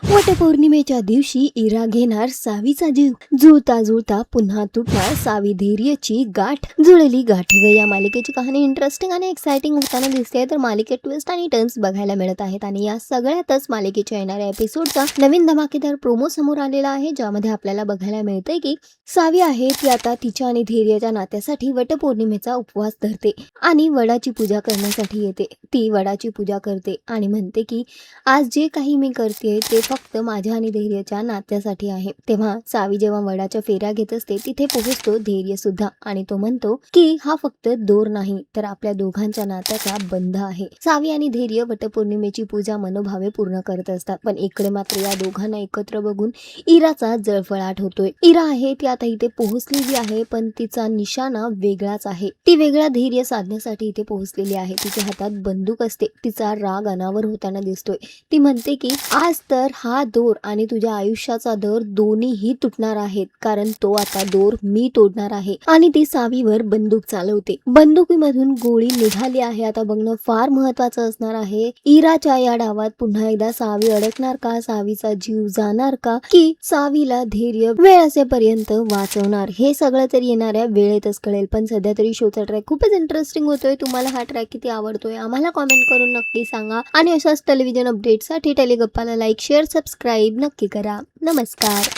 वटपौर्णिमेच्या दिवशी इरा घेणार सावीचा जीव. जुळता जुळता पुन्हा तुटणार सावी धैर्यची गाठ. जुळली गाठ ग. या मालिकेची कहाणी इंटरेस्टिंग आणि एक्साइटिंग होताना दिसते. तर मालिकेत ट्विस्ट आणि टर्न्स बघायला मिळत आहेत आणि या सगळ्यातच मालिकेच्या येणाऱ्या एपिसोडचा नवीन धमाकेदार प्रोमो समोर आलेला आहे, ज्यामध्ये आपल्याला बघायला मिळतंय की सावी आहे ती आता तिच्या आणि धैर्याच्या नात्यासाठी वटपौर्णिमेचा उपवास धरते आणि वडाची पूजा करण्यासाठी येते. ती वडाची पूजा करते आणि म्हणते की आज जे काही मी करते ते फक्त माझ्या आणि धैर्याच्या नात्यासाठी आहे. तेव्हा सावी जेव्हा वडाच्या फेऱ्या घेत असते तिथे पोहोचतो धैर्य सुद्धा आणि तो म्हणतो की हा फक्त दोर नाही तर आपल्या दोघांच्या नात्याचा बंध आहे. सावी आणि धैर्य वटपौर्णिमेची पूजा मनोभावे पूर्ण करत असतात, पण इकडे मात्र या दोघांना एकत्र बघून इराचा जळफळाट होतोय. इरा आहे ती आता इथे पोहोचलेली आहे, पण तिचा निशाणा वेगळाच आहे. ती वेगळा धैर्य साधण्यासाठी इथे पोहोचलेली आहे. तिच्या हातात बंदूक असते. तिचा राग अनावर होताना दिसतोय. ती म्हणते की आज तर हा दोर आणि तुझ्या आयुष्याचा दोर दोन्हीही तुटणार आहेत, कारण तो आता दोर मी तोडणार आहे. आणि ती सावीवर बंदूक चालवते. बंदुकीमधून गोळी निघाली आहे. आता बघणं फार महत्वाचं असणार आहे. इराच्या या डावात पुन्हा एकदा सावी अडकणार का, सावीचा जीव जाणार का, की सावीला धैर्य वेळ असेपर्यंत वाचवणार, हे सगळं तरी येणाऱ्या वेळेतच कळेल. पण सध्या तरी शोचा ट्रॅक खूपच इंटरेस्टिंग होतोय. तुम्हाला हा ट्रॅक किती आवडतोय आम्हाला कॉमेंट करून नक्की सांगा आणि अशाच टेलिव्हिजन अपडेटसाठी टेलिगप्पाला लाईक, शेअर, सबस्क्राईब नक्की करा. नमस्कार.